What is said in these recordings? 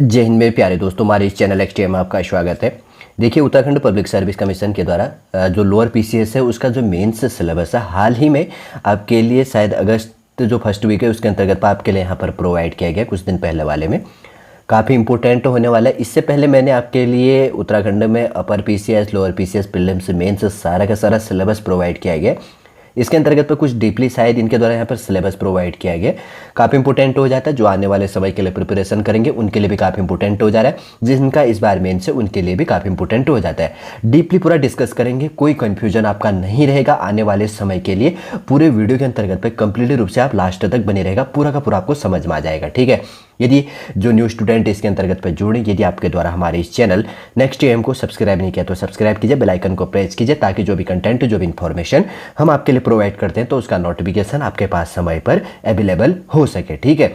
जय हिंद मेरे प्यारे दोस्तों, हमारे इस चैनल एक्सटीएम में आपका स्वागत है। देखिए, उत्तराखंड पब्लिक सर्विस कमीशन के द्वारा जो लोअर पीसीएस है उसका जो मेंस सिलेबस है हाल ही में आपके लिए शायद अगस्त जो फर्स्ट वीक है उसके अंतर्गत आपके लिए यहाँ पर प्रोवाइड किया गया। कुछ दिन पहले वाले में काफ़ी इंपॉर्टेंट होने वाला है। इससे पहले मैंने आपके लिए उत्तराखंड में upper PCS, lower PCS, prelims, mains सारा का सारा सिलेबस प्रोवाइड किया गया। इसके अंतर्गत पर कुछ डीपली शायद इनके द्वारा यहाँ पर सिलेबस प्रोवाइड किया गया, काफ़ी इंपॉर्टेंट हो जाता है। जो आने वाले समय के लिए प्रिपरेशन करेंगे उनके लिए भी काफ़ी इंपॉर्टेंट हो जा रहा है। जिनका इस बार मेन से उनके लिए भी काफ़ी इंपॉर्टेंट हो जाता है। डीपली पूरा डिस्कस करेंगे, कोई कन्फ्यूजन आपका नहीं रहेगा आने वाले समय के लिए। पूरे वीडियो के अंतर्गत पे कंप्लीटली रूप से आप लास्ट तक बने रहेगा, पूरा का पूरा आपको समझ में आ जाएगा। ठीक है, यदि जो न्यू स्टूडेंट इसके अंतर्गत पर जुड़े, यदि आपके द्वारा हमारे इस चैनल नेक्स्ट एम को सब्सक्राइब नहीं किया तो सब्सक्राइब कीजिए, बेल आइकन को प्रेस कीजिए, ताकि जो भी कंटेंट, जो भी इन्फॉर्मेशन हम आपके लिए प्रोवाइड करते हैं तो उसका नोटिफिकेशन आपके पास समय पर अवेलेबल हो सके। ठीक है,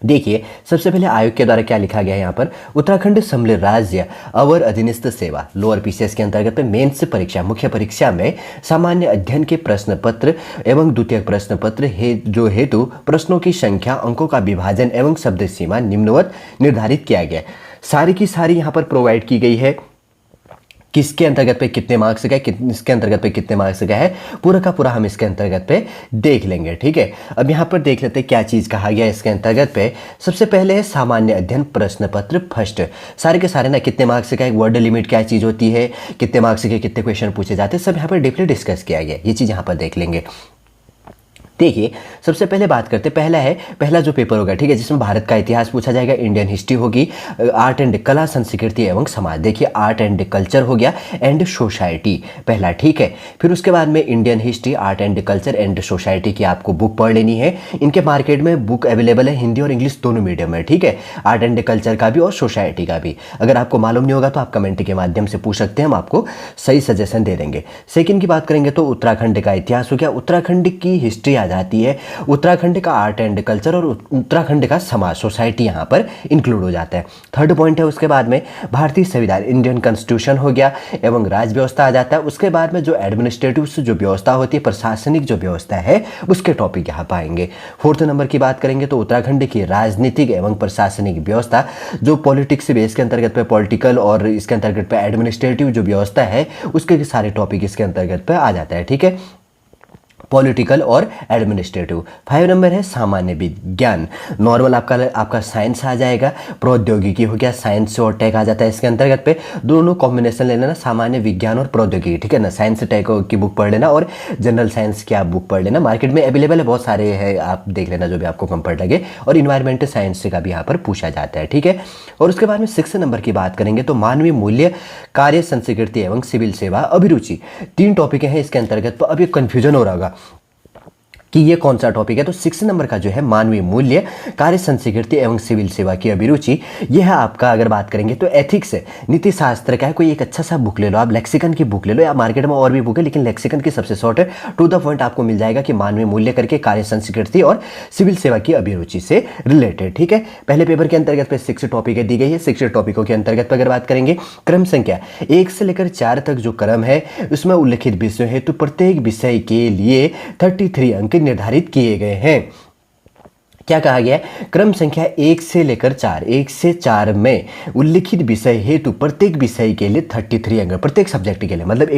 देखिए सबसे पहले आयोग के द्वारा क्या लिखा गया है यहाँ पर। उत्तराखंड सम्मिलित राज्य अवर अधीनस्थ सेवा लोअर पीसीएस के अंतर्गत मेंस परीक्षा, मुख्य परीक्षा में सामान्य अध्ययन के प्रश्न पत्र एवं द्वितीय प्रश्न पत्र जो हेतु प्रश्नों की संख्या, अंकों का विभाजन एवं शब्द सीमा निम्नवत निर्धारित किया गया। सारी की सारी यहाँ पर प्रोवाइड की गई है। किसके अंतर्गत पे कितने मार्क्स का है, इसके अंतर्गत पे कितने मार्क्स का है, पूरा का पूरा हम इसके अंतर्गत पे देख लेंगे। ठीक है, अब यहाँ पर देख लेते हैं क्या चीज़ कहा गया इसके अंतर्गत पे। सबसे पहले है सामान्य अध्ययन प्रश्न पत्र फर्स्ट। सारे के सारे ना कितने मार्क्स का है, वर्ड लिमिट क्या चीज़ होती है, कितने मार्क्स के कितने क्वेश्चन पूछे जाते हैं, सब यहाँ पर डीपली डिस्कस किया गया। ये चीज़ यहाँ पर देख लेंगे। देखिए सबसे पहले बात करते हैं, पहला जो पेपर होगा, ठीक है, जिसमें भारत का इतिहास पूछा जाएगा, इंडियन हिस्ट्री होगी, आर्ट एंड कला, संस्कृति एवं समाज। देखिए आर्ट एंड कल्चर हो गया एंड सोसाइटी पहला। ठीक है, फिर उसके बाद में Indian history, art and culture and society की आपको बुक पढ़ लेनी है। इनके मार्केट में बुक अवेलेबल है, हिंदी और इंग्लिश दोनों मीडियम में। ठीक है, आर्ट एंड कल्चर का भी और सोसाइटी का भी। अगर आपको मालूम नहीं होगा तो आप कमेंट के माध्यम से पूछ सकते हैं, हम आपको सही सजेशन दे देंगे। सेकेंड की बात करेंगे तो उत्तराखंड का इतिहास हो गया, उत्तराखंड की हिस्ट्री आ जाती है, उत्तराखंड का आर्ट एंड कल्चर और उत्तराखंड का समाज, सोसाइटी यहाँ पर इंक्लूड हो जाता है। थर्ड पॉइंट है उसके बाद में भारतीय संविधान, इंडियन कॉन्स्टिट्यूशन हो गया एवं राज्य व्यवस्था आ जाता है। उसके बाद में जो एडमिनिस्ट्रेटिव जो व्यवस्था होती है, प्रशासनिक जो व्यवस्था है, उसके टॉपिक यहाँ पाएंगे। फोर्थ नंबर की बात करेंगे तो उत्तराखंड की राजनीतिक एवं प्रशासनिक व्यवस्था, जो पॉलिटिक्स बेस के अंतर्गत पे पॉलिटिकल और इसके अंतर्गत पे एडमिनिस्ट्रेटिव जो व्यवस्था है उसके सारे टॉपिक इसके अंतर्गत पे आ जाता है। ठीक है, पॉलिटिकल और एडमिनिस्ट्रेटिव। 5 नंबर है सामान्य विज्ञान, नॉर्मल आपका साइंस आ जाएगा, प्रौद्योगिकी हो गया, साइंस और टेक आ जाता है इसके अंतर्गत पे। दोनों कॉम्बिनेशन ले लेना, सामान्य विज्ञान और प्रौद्योगिकी। ठीक है ना, साइंस टेक की बुक पढ़ लेना और जनरल साइंस की आप बुक पढ़ लेना, मार्केट में अवेलेबल है, बहुत सारे हैं, आप देख लेना जो भी आपको कंफर्ट लगे। और इन्वायरमेंटल साइंस का भी यहाँ पर पूछा जाता है। ठीक है, और उसके बाद में 6 नंबर की बात करेंगे तो मानवीय मूल्य, कार्य, संस्कृति एवं सिविल सेवा, अभिरुचि। 3 टॉपिक हैं इसके अंतर्गत। अब ये कंफ्यूजन हो रहा होगा कि ये कौन सा टॉपिक है, तो 6 नंबर का जो है मानवीय मूल्य, कार्य, संस्कृति एवं सिविल सेवा की अभिरुचि, यह है आपका। अगर बात करेंगे तो एथिक्स है, नीति शास्त्र का है। कोई एक अच्छा सा बुक ले लो, आप लेक्सिकन की बुक ले लो, या मार्केट में और भी बुक है लेकिन लेक्सिकन की सबसे शॉर्ट है, टू द पॉइंट आपको मिल जाएगा कि मानवीय मूल्य करके कार्य, संस्कृति और सिविल सेवा की अभिरुचि से रिलेटेड। ठीक है, पहले पेपर के अंतर्गत पे 6 टॉपिक दी गई है। 6 टॉपिकों के अंतर्गत पर अगर बात करेंगे, क्रम संख्या 1 से लेकर 4 तक जो क्रम है उसमें उल्लिखित विषय है, तो प्रत्येक विषय के लिए 33 अंक निर्धारित किए गए हैं। क्या कहा गया है, क्रम संख्या 1 से लेकर 4, 1 से 4 में उल्लिखित विषय हेतु प्रत्येक विषय के लिए 33 अंक, प्रत्येक सब्जेक्ट के लिए, मतलब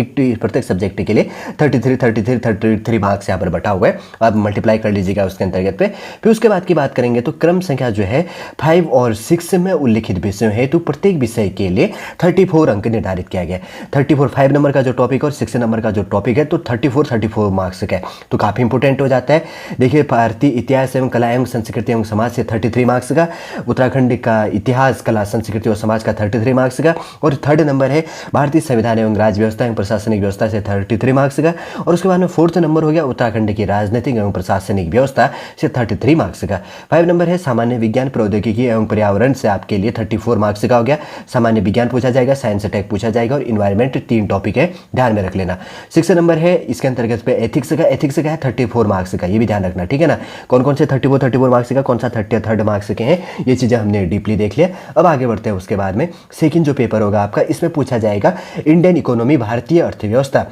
प्रत्येक सब्जेक्ट के लिए 33 मार्क्स यहाँ पर बटा हुआ है। आप मल्टीप्लाई कर लीजिएगा उसके अंतर्गत पे। फिर उसके बाद की बात करेंगे तो क्रम संख्या जो है 5 और 6 में उल्लिखित विषय हेतु प्रत्येक विषय के लिए 34 अंक निर्धारित किया गया। 34 5 नंबर का जो टॉपिक और 6 नंबर का जो टॉपिक है तो 34 मार्क्स का है, तो काफ़ी इंपॉर्टेंट हो जाता है। देखिए भारतीय इतिहास एवं कला एवं संस्कृति एवं समाज से 33 मार्क्स का, उत्तराखंड का इतिहास, कला, संस्कृति और समाज का 33 मार्क्स का, और थर्ड नंबर है भारतीय संविधान एवं राज्य व्यवस्था एवं प्रशासनिक व्यवस्था से 33 मार्क्स का, और उसके बाद में फोर्थ नंबर हो गया उत्तराखंड की राजनीतिक एवं प्रशासनिक व्यवस्था से 33 मार्क्स का। 5 नंबर है सामान्य विज्ञान, प्रौद्योगिकी एवं पर्यावरण से आपके लिए 34 मार्क्स का हो गया। सामान्य विज्ञान पूछा जाएगा, साइंस टेक पूछा जाएगा और इन्वायरमेंट 3 टॉपिक है, ध्यान में रख लेना। 6 नंबर है इसके अंतर्गत पे एथिक्स का है 34 मार्क्स का, ये भी ध्यान रखना। ठीक है ना, कौन कौन से 34 मार्क्स का, कौन सा 33 मार्क्स के हैं, ये चीज़ें हमने डीपली देख लिया। अब आगे बढ़ते हैं। उसके बाद में सेकंड जो पेपर होगा आपका, इसमें पूछा जाएगा इंडियन इकोनॉमी, भारतीय अर्थव्यवस्था।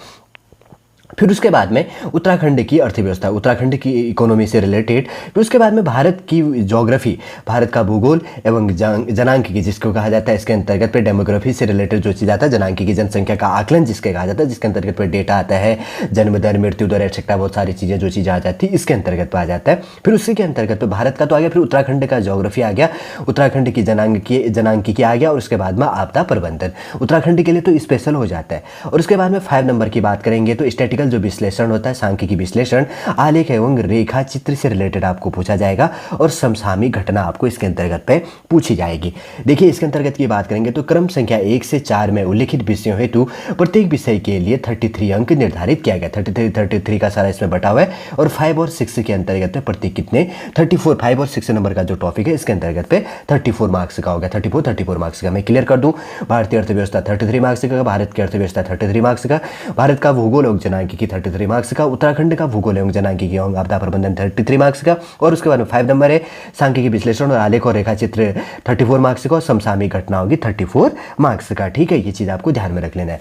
फिर उसके बाद में उत्तराखंड की अर्थव्यवस्था, उत्तराखंड की इकोनॉमी से रिलेटेड। फिर उसके बाद में भारत की ज्योग्राफी, भारत का भूगोल एवं जनांकिकी जिसको कहा जाता है, इसके अंतर्गत पे डेमोग्राफी से रिलेटेड जो चीज़ आता है, जनांकिकी जनसंख्या का आकलन जिसके कहा जाता है, जिसके अंतर्गत पे डेटा आता है, जन्म दर, मृत्यु दर एक्सेट्रा, बहुत सारी चीज़ें जो चीज़ें आ जाती है इसके अंतर्गत पे आ जाता है। फिर उसी के अंतर्गत पे भारत का तो आ गया, फिर उत्तराखंड का ज्योग्राफी आ गया, उत्तराखंड की जनांकिकी आ गया, और उसके बाद में आपदा प्रबंधन उत्तराखंड के लिए तो स्पेशल हो जाता है। और उसके बाद में 5 नंबर की बात करेंगे तो स्टैटिकल जो विश्लेषण होता है, सांख्यिकी विश्लेषण, आलेख एवं रेखा चित्र से रिलेटेड आपको पूछा जाएगा, और समसामयिक घटना आपको इसके अंतर्गत पे पूछी जाएगी। देखिए इसके अंतर्गत की बात करेंगे तो क्रम संख्या 1 से 4 में उल्लिखित विषयों हेतु प्रत्येक विषय के लिए 33 अंक निर्धारित किया गया। 33 का सारा इसमें बटा हुआ है, और 5 और 6 के अंतर्गत पे प्रत्येक कितने 34, 5 और 6 नंबर का जो टॉपिक है इसके अंतर्गत पे 34 मार्क्स का होगा। 34 मार्क्स का मैं क्लियर कर दूं। भारतीय अर्थव्यवस्था 33 मार्क्स का, भारत की अर्थव्यवस्था 33 मार्क्स का, भारत का भूगोल एवं जनांकिकी 33 मार्क्स का, उत्तराखंड का भूगोल एवं जनांकिकी एवं आपदा प्रबंधन 33 मार्क्स का, और उसके बाद में 5 नंबर है सांख्यिकी विश्लेषण और आलेख और रेखा चित्र 34 मार्क्स का, और समसामयिक घटना होगी 34 मार्क्स का। ठीक है, ये चीज़ आपको ध्यान में रख लेना है।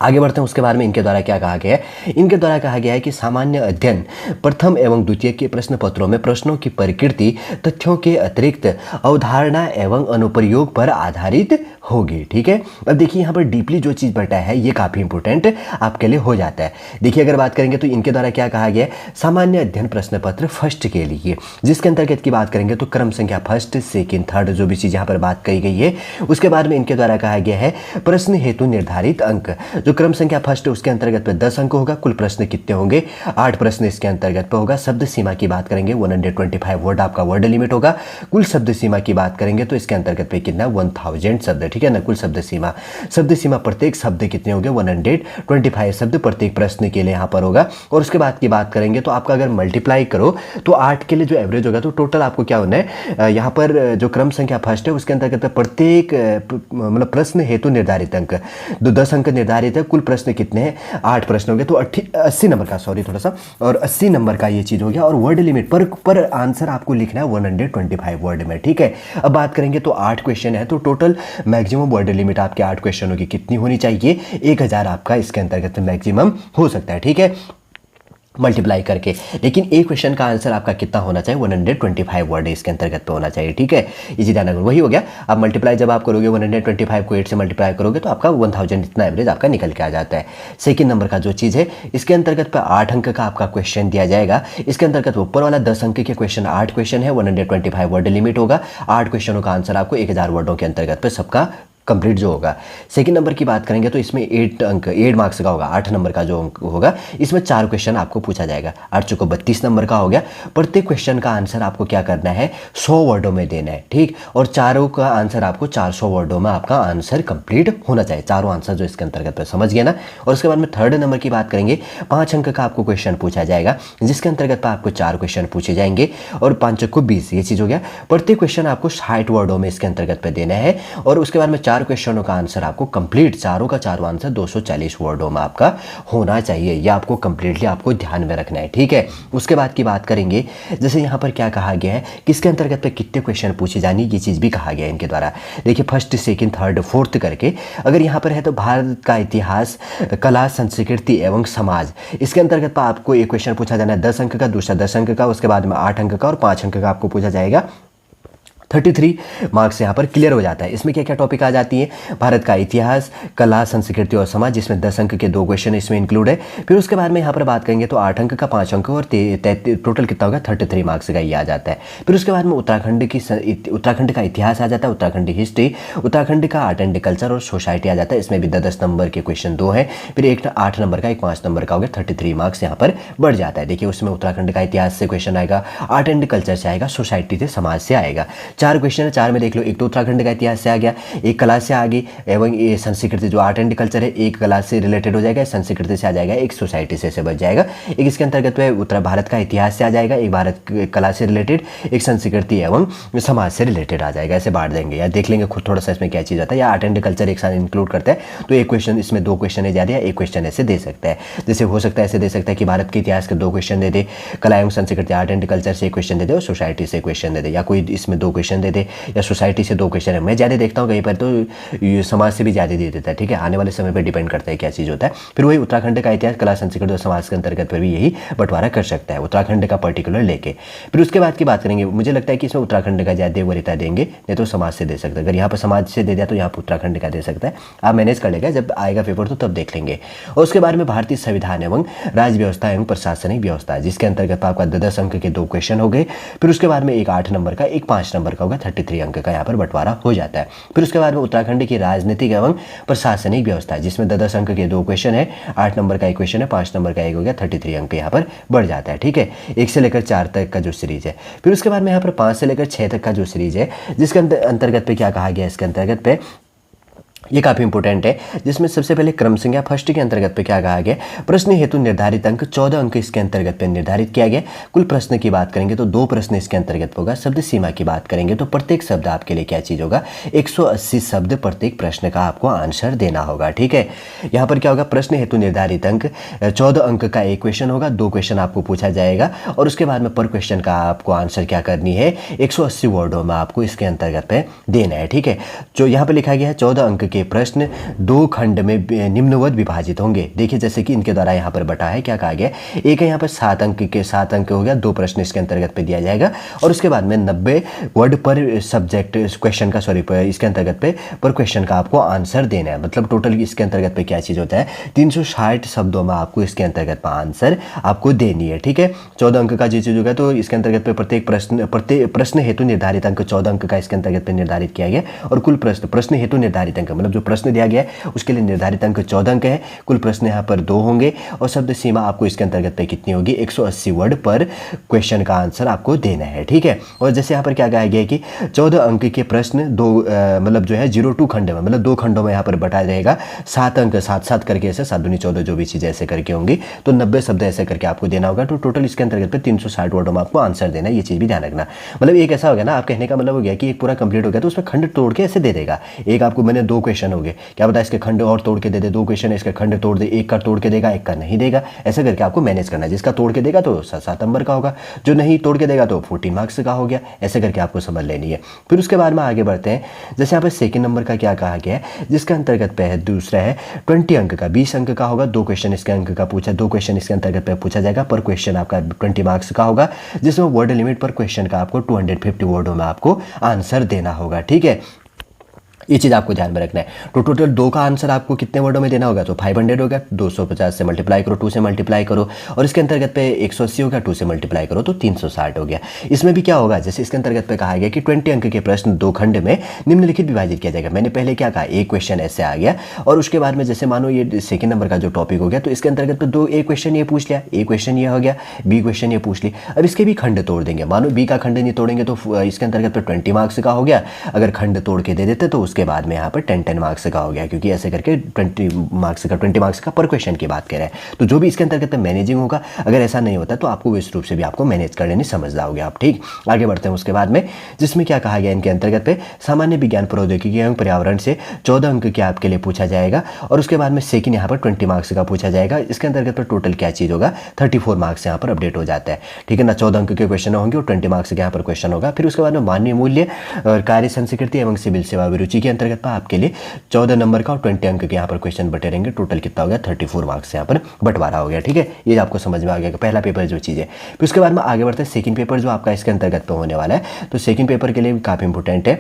आगे बढ़ते हैं, उसके बारे में इनके द्वारा क्या कहा गया है। इनके द्वारा कहा गया है कि सामान्य अध्ययन प्रथम एवं द्वितीय के प्रश्न पत्रों में प्रश्नों की प्रकृति तथ्यों के अतिरिक्त अवधारणा एवं अनुप्रयोग पर आधारित होगी। ठीक है, अब देखिए यहाँ पर डीपली जो चीज़ बटा है ये काफ़ी इंपॉर्टेंट आपके लिए हो जाता है। देखिए अगर बात करेंगे तो इनके द्वारा क्या कहा गया है, सामान्य अध्ययन प्रश्न पत्र फर्स्ट के लिए, जिसके अंतर्गत की बात करेंगे तो क्रम संख्या फर्स्ट, सेकेंड, थर्ड जो भी चीज़ यहाँ पर बात कही गई है। उसके बाद में इनके द्वारा कहा गया है प्रश्न हेतु निर्धारित अंक, जो क्रम संख्या फर्स्ट है उसके अंतर्गत पे 10 अंक होगा। कुल प्रश्न कितने होंगे, 8 प्रश्न इसके अंतर्गत पे होगा। शब्द सीमा की बात करेंगे 125 वर्ड आपका वर्ड लिमिट होगा। कुल शब्द सीमा की बात करेंगे तो इसके अंतर्गत पे कितना 1000 शब्द, ठीक है ना। कुल शब्द सीमा प्रत्येक शब्द कितने होंगे 125 शब्द प्रत्येक प्रश्न के लिए यहाँ पर होगा। और उसके बाद की बात करेंगे तो आपका अगर मल्टीप्लाई करो तो 8 के लिए जो एवरेज होगा तो टोटल आपको क्या होना है, यहाँ पर जो क्रम संख्या फर्स्ट है उसके अंतर्गत प्रत्येक मतलब प्रश्न हेतु निर्धारित अंक 10 अंक निर्धारित है। कुल प्रश्न कितने हैं 8 प्रश्न हो गए तो 80 नंबर का, सॉरी थोड़ा सा, और 80 नंबर का ये चीज हो गया। और वर्ड लिमिट पर आंसर आपको लिखना है 125 वर्ड में। ठीक है, अब बात करेंगे तो 8 क्वेश्चन है तो टोटल मैक्सिमम वर्ड लिमिट आपके 8 क्वेश्चनों की कितनी होनी चाहिए, 1000 आपका इसके अंतर्गत मैक्सिमम हो सकता है। ठीक है, मल्टीप्लाई करके। लेकिन एक क्वेश्चन का आंसर आपका कितना होना चाहिए 125 वर्ड इसके अंतर्गत पे होना चाहिए। ठीक है, इसी ध्यान रखना, वही हो गया। अब मल्टीप्लाई जब आप करोगे 125 को 8 से मल्टीप्लाई करोगे तो आपका 1000 इतना एवरेज आपका निकल के आ जाता है। सेकंड नंबर का जो चीज़ है इसके अंतर्गत पे 8 अंक का आपका क्वेश्चन दिया जाएगा। इसके अंतर्गत ऊपर वाला 10 अंक के क्वेश्चन 8 क्वेश्चन है, 125 वर्ड लिमिट होगा। 8 क्वेश्चनों का आंसर आपको 1000 वर्डों के अंतर्गत पे सबका कंप्लीट जो होगा। सेकंड नंबर की बात करेंगे तो इसमें 8 मार्क्स का होगा, 8 नंबर का जो अंक होगा इसमें 4 क्वेश्चन आपको पूछा जाएगा। 8 चौको 32 नंबर का हो गया। प्रत्येक क्वेश्चन का आंसर आपको क्या करना है 100 वर्डों में देना है। ठीक, और चारों का आंसर आपको 400 वर्डों में आपका आंसर कंप्लीट होना चाहिए, चारों आंसर जो इसके अंतर्गत पे, समझ गया ना। और उसके बाद में थर्ड नंबर की बात करेंगे 5 अंक का आपको क्वेश्चन पूछा जाएगा, जिसके अंतर्गत पे आपको 4 क्वेश्चन पूछे जाएंगे और 5 को 20, ये चीज़ हो गया। प्रत्येक क्वेश्चन आपको 60 वर्डों में इसके अंतर्गत पे देना है। और उसके बाद में 4 क्वेश्चनों का आंसर आपको कंप्लीट, चारों का चारों आंसर 240 वर्डों में आपका होना चाहिए। यह आपको कंप्लीटली आपको ध्यान में रखना है। ठीक है, उसके बाद की बात करेंगे जैसे यहाँ पर क्या कहा गया है किसके अंतर्गत पे कितने क्वेश्चन पूछे जाने, ये चीज़ भी कहा गया है इनके द्वारा। देखिए फर्स्ट, सेकंड, थर्ड, फोर्थ करके अगर यहाँ पर है तो भारत का इतिहास, कला, संस्कृति एवं समाज, इसके अंतर्गत पर आपको एक क्वेश्चन पूछा जाना है 10 अंक का, दूसरा 10 अंक का, उसके बाद में 8 अंक का और 5 अंक का आपको पूछा जाएगा। 33 मार्क्स यहाँ पर क्लियर हो जाता है। इसमें क्या क्या टॉपिक आ जाती है, भारत का इतिहास, कला, संस्कृति और समाज, जिसमें 10 अंक के 2 क्वेश्चन इसमें इंक्लूड है। फिर उसके बाद में यहाँ पर बात करेंगे तो 8 अंक का, 5 अंक और टोटल कितना होगा 33 मार्क्स का ये आ जाता है। फिर उसके बाद में उत्तराखंड का इतिहास आ जाता है, उत्तराखंड हिस्ट्री, उत्तराखंड का आर्ट एंड कल्चर और सोसाइटी आ जाता है। इसमें भी 10 नंबर के क्वेश्चन 2 है। फिर एक 8 नंबर का, एक 5 नंबर का हो गया, 33 मार्क्स यहाँ पर बढ़ जाता है। देखिए उसमें उत्तराखंड का इतिहास से क्वेश्चन आएगा, आर्ट एंड कल्चर से आएगा, सोसाइटी से, समाज से आएगा। 4 क्वेश्चन है, 4 में देख लो, एक तो उत्तराखंड का इतिहास से आ गया, एक कला से आ गई एवं ये संस्कृति जो आर्ट एंड कल्चर है, एक कला से रिलेटेड हो जाएगा, संस्कृति से आ जाएगा, एक सोसाइटी से बच जाएगा। एक इसके अंतर्गत में उत्तर भारत का इतिहास से आ जाएगा, एक भारत कला से रिलेटेड, एक संस्कृति एवं समाज से रिलेटेड आ जाएगा। ऐसे बांट देंगे या देख लेंगे खुद थोड़ा सा इसमें क्या चीज़ आता है। या आर्ट एंड कल्चर एक साथ इंक्लूड करता है तो एक क्वेश्चन इसमें 2 क्वेश्चन है ज़्यादा, एक क्वेश्चन ऐसे दे सकता है। जैसे हो सकता है ऐसे दे सकता है कि भारत के इतिहास के 2 क्वेश्चन दे दे, कला एवं संस्कृति आर्ट एंड कल्चर से एक क्वेश्चन दे दे और सोसाइटी से क्वेश्चन दे दे, या कोई इसमें 2 क्वेश्चन क्वेश्चन दे दे, या सोसाइटी से 2 क्वेश्चन है। मैं ज़्यादा देखता हूँ कहीं पर तो समाज से भी ज़्यादा दे देता है, ठीक है। आने वाले समय पर डिपेंड करता है क्या चीज़ होता है। फिर वही उत्तराखंड का इतिहास, कला, संस्कृति और समाज के अंतर्गत पर भी यही बंटवारा कर सकता है, उत्तराखंड का पर्टिकुलर लेके। फिर उसके बाद की बात करेंगे, मुझे लगता है कि इसमें उत्तराखंड का ज़्यादा वरीयता देंगे, नहीं तो समाज से दे सकते हैं। अगर यहाँ पर समाज से दे दिया तो यहाँ पर उत्तराखंड का दे सकता है। आप मैनेज कर लेगा, जब आएगा पेपर तो तब देख लेंगे। और उसके बाद में भारतीय संविधान एवं राज्य व्यवस्था एवं प्रशासनिक व्यवस्था, जिसके अंतर्गत आपका 10 अंक के 2 क्वेश्चन हो गए। फिर उसके बाद में एक 8 नंबर का, एक 5 नंबर का होगा, 33 अंक का यहाँ पर बंटवारा हो जाता है। फिर उसके बाद में उत्तराखंड की राजनीतिक एवं प्रशासनिक व्यवस्था, जिसमें 10 अंक के 2 क्वेश्चन है, 8 नंबर का 1 क्वेश्चन है, 5 नंबर का 1 हो गया, 33 अंक यहाँ पर बढ़ जाता है, ठीक है। 1 से लेकर 4 तक का जो सीरीज है। फिर उसके बाद में यहाँ पर 5 से लेकर 6 तक का जो सीरीज है, जिसके अंतर्गत पे क्या कहा गया, इसके अंतर्गत पे ये काफ़ी इंपॉर्टेंट है, जिसमें सबसे पहले क्रम संख्या फर्स्ट के अंतर्गत पे क्या कहा गया, प्रश्न हेतु निर्धारित अंक 14 अंक इसके अंतर्गत पे निर्धारित किया गया। कुल प्रश्न की बात करेंगे तो 2 प्रश्न इसके अंतर्गत होगा। शब्द सीमा की बात करेंगे तो प्रत्येक शब्द आपके लिए क्या चीज़ होगा, 180 शब्द प्रत्येक प्रश्न का आपको आंसर देना होगा, ठीक है। यहाँ पर क्या होगा, प्रश्न हेतु निर्धारित अंक 14 अंक का 1 क्वेश्चन होगा, 2 क्वेश्चन आपको पूछा जाएगा, और उसके बाद में पर क्वेश्चन का आपको आंसर क्या करनी है, 180 वर्डों में आपको इसके अंतर्गत पे देना है, ठीक है। जो यहाँ पर लिखा गया है 14 अंक के प्रश्न 2 खंड में निम्नवत विभाजित होंगे। देखिए जैसे कि इनके द्वारा यहाँ पर बटा है, क्या कहा गया, एक है यहाँ पर 7 अंक के 7 अंक हो गया, 2 प्रश्न इसके अंतर्गत पे दिया जाएगा, और उसके बाद में 90 वर्ड पर सब्जेक्ट क्वेश्चन का, सॉरी इसके अंतर्गत पे पर क्वेश्चन का आपको आंसर देना है। मतलब टोटल इसके अंतर्गत पे क्या चीज़ होता है, 360 शब्दों में आपको इसके अंतर्गत पर आंसर आपको देनी है, ठीक है। 14 अंक का जो चीज़ होगा तो इसके अंतर्गत पे प्रत्येक प्रश्न हेतु निर्धारित अंक 14 अंक का इसके अंतर्गत पे निर्धारित किया गया, और कुल प्रश्न हेतु निर्धारित अंक, मतलब जो प्रश्न दिया गया है उसके लिए निर्धारित अंक 14 अंक है। कुल प्रश्न यहाँ पर 2 होंगे, और शब्द सीमा आपको इसके अंतर्गत पे कितनी होगी, 180 वर्ड पर क्वेश्चन का आंसर आपको देना है, ठीक है। और जैसे यहाँ पर क्या कहा गया है कि 14 अंक के प्रश्न 2 मतलब जो है 02 खंड में, मतलब 2 खंडों में यहाँ पर बटा जाएगा। 7 अंक 7 करके ऐसे 7 दूनी 14 जो भी चीज़ ऐसे करके होंगी, तो 90 शब्द ऐसे करके आपको देना होगा। तो टोटल इसके अंतर्गत पे 360 वर्डों में आपको आंसर देना है, ये चीज़ भी ध्यान रखना। मतलब एक ऐसा हो गया ना, आप कहने का मतलब हो गया कि एक पूरा कंप्लीट हो गया तो उसमें खंड तोड़ के ऐसे दे देगा। एक आपको मैंने 2 क्वेश्चन हो गए, क्या पता इसके खंड और तोड़ के दे दे, 2 क्वेश्चन है इसका खंड तोड़ दे, एक का तोड़ के देगा, एक का नहीं देगा, ऐसा करके आपको मैनेज करना है। जिसका तोड़ के देगा तो 7 नंबर का होगा, जो नहीं तोड़ के देगा तो 14 मार्क्स का हो गया, ऐसे करके आपको समझ लेनी है। फिर उसके बाद में आगे बढ़ते हैं, जैसे यहाँ पर सेकंड नंबर का क्या कहा गया है, जिसका अंतर्गत पे है दूसरा है 20 अंक का, 20 अंक का होगा, 2 क्वेश्चन इसके अंक का पूछा, 2 क्वेश्चन इसके अंतर्गत पे पूछा जाएगा, पर क्वेश्चन आपका 20 मार्क्स का होगा, जिसमें वर्ड लिमिट पर क्वेश्चन का आपको 250 वर्डों में आपको आंसर देना होगा, ठीक है। ये चीज़ आपको ध्यान में रखना है। तो टोटल 2 का आंसर आपको कितने वर्डों में देना होगा, तो 500 होगा, 250 से मल्टीप्लाई करो, 2 से मल्टीप्लाई करो, और इसके अंतर्गत पे 180 होगा, 2 से मल्टीप्लाई करो तो 360 हो गया। इसमें भी क्या होगा, जैसे इसके अंतर्गत पे कहा गया कि 20 अंक के प्रश्न 2 खंड में निम्नलिखित विभाजित किया जाएगा। मैंने पहले क्या कहा, एक क्वेश्चन ऐसे आ गया, और उसके बाद में जैसे मानो ये सेकंड नंबर का जो टॉपिक हो गया, तो इसके अंतर्गत पे एक क्वेश्चन ये पूछ लिया, एक क्वेश्चन ये हो गया, बी क्वेश्चन ये पूछ ली। अब इसके भी खंड तोड़ देंगे, मानो बी का खंड नहीं तोड़ेंगे तो इसके अंतर्गत पे 20 मार्क्स का हो गया, अगर खंड तोड़ के दे देते तो उसके बाद में यहाँ पर 10 मार्क्स का हो गया, क्योंकि ऐसे करके 20 मार्क्स का पर क्वेश्चन की बात करें। तो जो भी इसके अंतर्गत मैनेजिंग होगा, अगर ऐसा नहीं होता तो आपको इस रूप से भी आपको मैनेज करने नहीं समझ आओगे आप, ठीक। आगे बढ़ते हैं उसके बाद में, जिसमें क्या कहा गया इनके अंतर्गत पे सामान्य विज्ञान, प्रौद्योगिकी एवं पर्यावरण से 14 अंक के आपके लिए पूछा जाएगा, और उसके बाद में सेकंड यहाँ पर 20 मार्क्स का पूछा जाएगा। इसके अंतर्गत पर टोटल क्या चीज़ होगा, 34 मार्क्स यहाँ पर अपडेट हो जाता है, ठीक है ना। 14 अंक के क्वेश्चन होंगे और 20 मार्क्स के यहाँ पर क्वेश्चन होगा। फिर उसके बाद में मानवीय मूल्य और कार्य संस्कृति एवं सिविल सेवा अभिरुचि के अंतर्गत पर आपके लिए 14 नंबर का और 20 अंक के यहाँ पर क्वेश्चन बटे रहेंगे। टोटल कितना हो गया, 34 मार्क्स यहाँ पर बंटवारा हो गया, ठीक है। ये आपको समझ में आ गया पहला पेपर जो चीज़ है। फिर उसके बाद में आगे बढ़ते हैं, सेकंड पेपर जो आपका इसके अंतर्गत पे होने वाला है, तो सेकंड पेपर के लिए भी काफ़ी इंपॉर्टेंट है।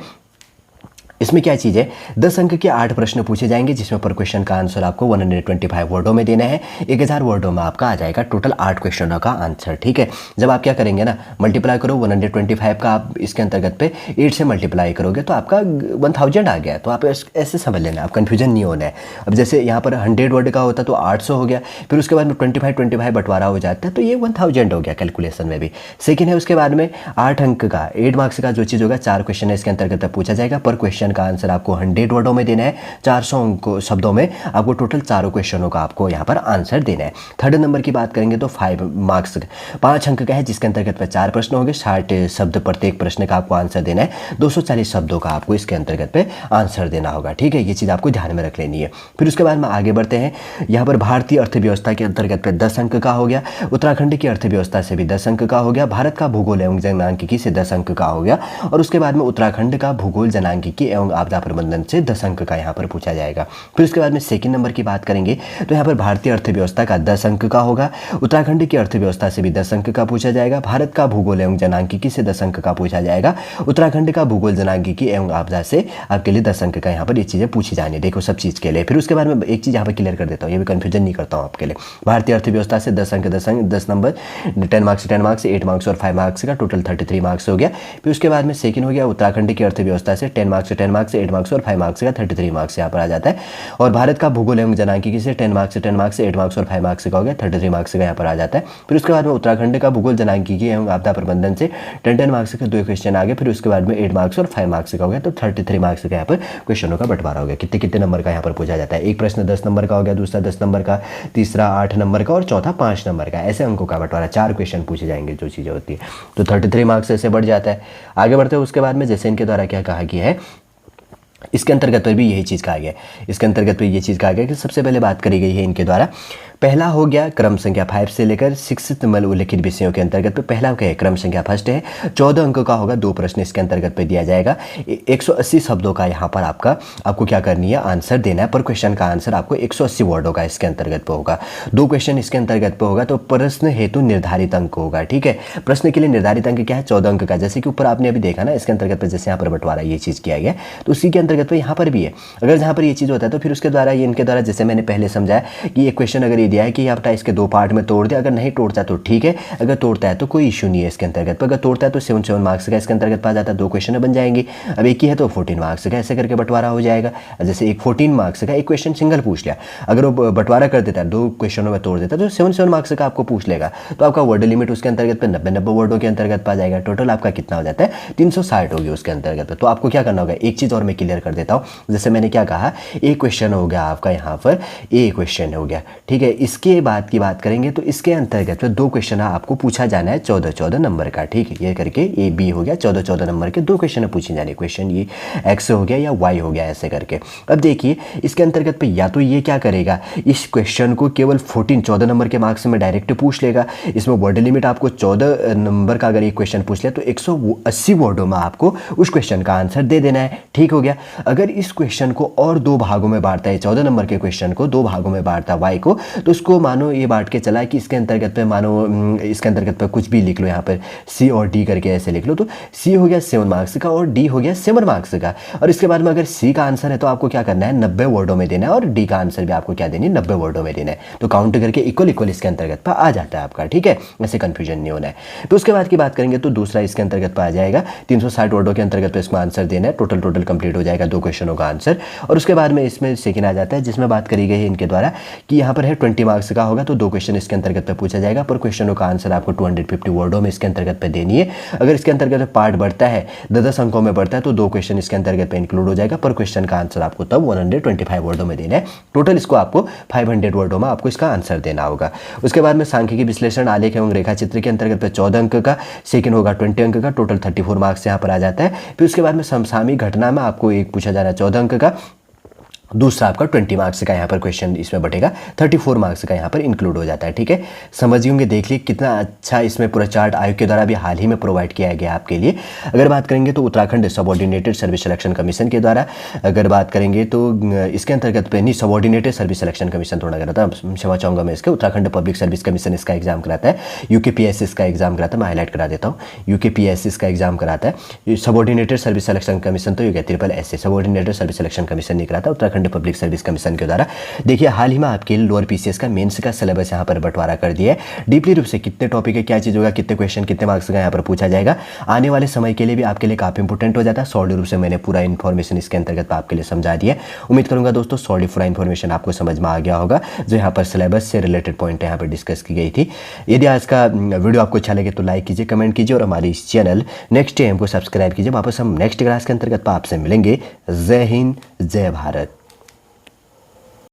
इसमें क्या चीज़ है, 10 अंक के 8 प्रश्न पूछे जाएंगे, जिसमें पर क्वेश्चन का आंसर आपको 125 वर्डों में देना है। 1000 वर्डों में आपका आ जाएगा टोटल 8 क्वेश्चनों का आंसर, ठीक है। जब आप क्या करेंगे ना, मल्टीप्लाई करो 125 का, आप इसके अंतर्गत पे 8 से मल्टीप्लाई करोगे तो आपका 1000 आ गया। तो आप ऐसे समझ लेना, आप कन्फ्यूजन नहीं होना है। अब जैसे यहाँ पर 100 वर्ड का होता तो 800 हो गया, फिर उसके बाद में 25 बंटवारा हो जाता है, तो ये 1000 हो गया कैलकुलेशन में भी। सेकेंड है उसके बाद में 8 अंक का 8 मार्क्स का जो चीज़ होगा, 4 क्वेश्चन है इसके अंतर्गत पूछा जाएगा, पर क्वेश्चन क्वेश्चन का आंसर आपको 100 वर्डों में देना है, 400 शब्दों में आपको टोटल चारों क्वेश्चनों का आपको यहाँ पर आंसर देना है। थर्ड नंबर की बात करेंगे तो 5 मार्क्स 5 अंक का है, जिसके अंतर्गत 4 प्रश्न होंगे, 60 शब्द प्रत्येक प्रश्न का आपको आंसर देना है, 240 शब्दों का आपको इसके अंतर्गत पे आंसर देना होगा। ठीक है, ये चीज़ आपको ध्यान में रख लेनी है। फिर उसके बाद में आगे बढ़ते हैं। यहाँ पर भारतीय अर्थव्यवस्था के अंतर्गत पे 10 अंक का हो गया, उत्तराखंड की अर्थव्यवस्था से भी 10 अंक का हो गया, भारत का भूगोल एवं जनांकिकी से 10 अंक का हो गया, और उसके बाद में उत्तराखंड का भूगोल जनांकिकी एवं आपदा प्रबंधन से 10 अंक का यहाँ पर पूछा जाएगा। फिर उसके बाद में सेकंड नंबर की बात करेंगे तो यहाँ पर भारतीय अर्थव्यवस्था का 10 अंक का होगा, उत्तराखंड की अर्थव्यवस्था से भी 10 अंक का पूछा जाएगा, भारत का भूगोल एवं जनांकिकी से 10 अंक का पूछा जाएगा, उत्तराखंड का भूगोल जनांकिकी एवं आपदा से आपके लिए 10 अंक का यहाँ पर ये चीज़ें पूछी जानी, देखो सब चीज़ के लिए। फिर उसके बाद में एक चीज़ यहाँ पर क्लियर कर देता हूँ, ये भी कन्फ्यूजन नहीं करता हूँ आपके लिए। भारतीय अर्थव्यवस्था से 10 अंक 10 नंबर 10 मार्क्स 8 मार्क्स और 5 मार्क्स का टोटल 33 मार्क्स हो गया। फिर उसके बाद में सेकंड हो गया उत्तराखंड की अर्थव्यवस्था से 10 मार्क्स 8 मार्क्स और 5 मार्क्स का 33 मार्क्स यहाँ पर आ जाता है, और भारत का भूगोल एवं जनांकिकी से 10 मार्क्स 8 मार्क्स और 5 मार्क्स का हो गया, 33 मार्क्स का यहाँ पर आ जाता है। फिर उसके बाद में उत्तराखंड का भूगोल जनांकिकी एवं आपदा प्रबंधन से 10 मार्क्स के 2 क्वेश्चन आ गए, फिर उसके बाद में 8 मार्क्स और 5 मार्क्स का हो गया, तो 33 मार्क्स का यहाँ पर क्वेश्चनों का बंटवारा हो गया। कितने कितने नंबर का यहाँ पर पूछा जाता है, एक प्रश्न 10 नंबर का हो गया, दूसरा 10 नंबर का, तीसरा 8 नंबर का और चौथा 5 नंबर का, ऐसे अंकों का बंटवारा, 4 क्वेश्चन पूछे जाएंगे जो चीज़ें होती है, तो 33 मार्क्स ऐसे बढ़ जाता है। आगे बढ़ते हैं उसके बाद में जैसे इनके द्वारा क्या कहा गया है, इसके अंतर्गत पर भी यही चीज़ कहा गया है, इसके अंतर्गत पर ये चीज़ कहा गया कि सबसे पहले बात करी गई है इनके द्वारा, पहला हो गया क्रम संख्या 5 से लेकर 6 उल्लिखित विषयों के अंतर्गत पे पहला क्या है, क्रम संख्या फर्स्ट है, 14 अंकों का होगा, 2 प्रश्न इसके अंतर्गत पे दिया जाएगा, 180 शब्दों का यहाँ पर आपको क्या करनी है, आंसर देना है। पर क्वेश्चन का आंसर आपको 180 वर्डों का इसके अंतर्गत पे होगा, 2 क्वेश्चन इसके अंतर्गत पे होगा, तो प्रश्न हेतु निर्धारित अंक होगा। ठीक है, प्रश्न के लिए निर्धारित अंक क्या है, 14 अंक का, जैसे कि ऊपर आपने अभी देखा ना, इसके अंतर्गत पर जैसे यहाँ पर बंटवारा ये चीज़ किया गया, तो उसी के अंतर्गत पर यहाँ पर भी है। अगर जहाँ पर ये चीज़ होता है तो फिर उसके द्वारा ये इनके द्वारा, जैसे मैंने पहले समझाया कि एक क्वेश्चन अगर ये दिया है कि आप इसके 2 पार्ट में तोड़ दे, अगर नहीं तोड़ता तो ठीक है, अगर तोड़ता है तो कोई इशू नहीं है इसके अंतर्गत, पर अगर तोड़ता है तो 7 मार्क्स का इसके अंतर्गत पा जाता है, 2 क्वेश्चन बन जाएंगे। अब एक ही है तो 14 मार्क्स का, ऐसे करके बंटवारा हो जाएगा। जैसे एक 14 मार्क्स का एक क्वेश्चन सिंगल पूछ लिया, अगर वो बंटवारा कर देता है, 2 क्वेश्चनों में तोड़ देता है, तो 7 मार्क्स का आपको पूछ लेगा, तो आपका वर्ड लिमिट उसके अंतर्गत पे 90 वर्डों के अंतर्गत पा जाएगा। टोटल आपका कितना हो जाता है, 360 होगी उसके अंतर्गत। तो आपको क्या करना होगा, एक चीज़ और मैं क्लियर कर देता हूँ, जैसे मैंने क्या कहा, एक क्वेश्चन हो गया आपका यहाँ पर, ए क्वेश्चन हो गया, ठीक है। इसके बाद की बात करेंगे तो इसके अंतर्गत 2 क्वेश्चन आपको पूछा जाना है 14 नंबर का। ठीक है, ये करके ए बी हो गया, 14 नंबर के 2 क्वेश्चन पूछे जाने, क्वेश्चन ये एक्स हो गया या वाई हो गया, ऐसे करके। अब देखिए इसके अंतर्गत पे या तो ये क्या करेगा, इस क्वेश्चन को केवल 14 नंबर के मार्क्स में डायरेक्ट पूछ लेगा, इसमें वर्ड लिमिट आपको 14 नंबर का अगर एक क्वेश्चन पूछ लिया तो 180 वर्डों में आपको उस क्वेश्चन का आंसर दे देना है। ठीक हो गया। अगर इस क्वेश्चन को और 2 भागों में बांटता है, 14 नंबर के क्वेश्चन को 2 भागों में बांटता है वाई को, तो उसको मानो ये बांट के चला कि इसके अंतर्गत पे मानो इसके अंतर्गत पे कुछ भी लिख लो, यहाँ पर सी और डी करके ऐसे लिख लो, तो सी हो गया 7 मार्क्स का और डी हो गया 7 मार्क्स का। और इसके बाद में अगर सी का आंसर है तो आपको क्या करना है, 90 वर्डों में देना है, और डी का आंसर भी आपको क्या देनी है, 90 वर्डों में देना है। तो काउंट करके इक्वल इसके अंतर्गत पर आ जाता है आपका। ठीक है, ऐसे कंफ्यूजन नहीं होना है। तो उसके बाद की बात करेंगे तो दूसरा इसके अंतर्गत पर आ जाएगा, 360 वर्डों के अंतर्गत पे इसमें आंसर देना है, टोटल कंप्लीट हो जाएगा 2 क्वेश्चनों का आंसर। और उसके बाद में इसमें सेकंड आ जाता है जिसमें बात करी गई है इनके द्वारा कि यहाँ पर है 20 मार्क्स का होगा, तो 2 क्वेश्चन इसके अंतर्गत पे पूछा जाएगा, पर क्वेश्चनों का आंसर आपको 250 वर्डों में इसके अंतर्गत पे देनी है। अगर इसके अंतर्गत पार्ट बढ़ता है, 10 अंकों में बढ़ता है, तो 2 क्वेश्चन इसके अंतर्गत पे इंक्लूड हो जाएगा, पर क्वेश्चन का आंसर आपको तब 125 वर्डों में देना है। टोटल इसको आपको 500 वर्डों में आपको इसका आंसर देना होगा। उसके बाद में सांख्यिकी विश्लेषण आलेख एवं रेखा चित्र के अंतर्गत पे 14 अंक का, सेकंड होगा 20 अंक का, टोटल 34 मार्क्स यहाँ पर आ जाता है। फिर उसके बाद में समसामयिक घटना में आपको एक पूछा जा रहा है 14 अंक का, दूसरा आपका 20 मार्क्स का यहाँ पर क्वेश्चन इसमें बटेगा, 34 मार्क्स का यहाँ पर इंक्लूड हो जाता है। ठीक है, समझिए होंगे, देख लिए कितना अच्छा इसमें पूरा चार्ट आयोग के द्वारा भी हाल ही में प्रोवाइड किया गया आपके लिए। अगर बात करेंगे तो Uttarakhand subordinated service selection commission के द्वारा, अगर बात करेंगे तो इसके अंतर्गत पे नहीं, सबऑर्डिनेटेड सर्विस सिलेक्शन कमीशन थोड़ा कराता है, क्षमा चाहूँगा मैं इसके, उत्तराखंड पब्लिक सर्विस कमीशन इसका एग्जाम कराता है, यूकेपीएससी का एग्जाम कराता है, मैं हाईलाइट करा देता हूँ, यूकेपीएससी का एग्जाम कराता है। सबऑर्डिनेटेड सर्विस सिलेक्शन कमीशन तो ये SSC subordinated service selection commission नहीं कराता, Uttarakhand Uttarakhand public service commission के द्वारा। देखिए हाल ही में आपके लोअर पीसीएस का मेंस का सिलेबस यहाँ पर बंटवारा कर दिया है। डीपली रूप से कितने टॉपिक है, क्या चीज़ होगा, कितने क्वेश्चन कितने मार्क्स का यहाँ पर पूछा जाएगा, आने वाले समय के लिए भी आपके लिए काफ़ी इंपॉर्टेंट हो जाता है। सॉलिड रूप से मैंने पूरा इन्फॉर्मेशन इसके अंतर्गत आपके लिए समझा दिया है। उम्मीद करूंगा दोस्तों सॉलिड पूरा इन्फॉर्मेशन आपको समझ में आ गया होगा, जो यहाँ पर सिलेबस से रिलेटेड पॉइंट यहाँ पर डिस्कस की गई थी। यदि आज का वीडियो आपको अच्छा लगे तो लाइक कीजिए, कमेंट कीजिए और हमारी इस चैनल नेक्स्ट टाइम को सब्सक्राइब कीजिए। वापस हम नेक्स्ट क्लास के अंतर्गत आपसे मिलेंगे। जय हिंद, जय भारत।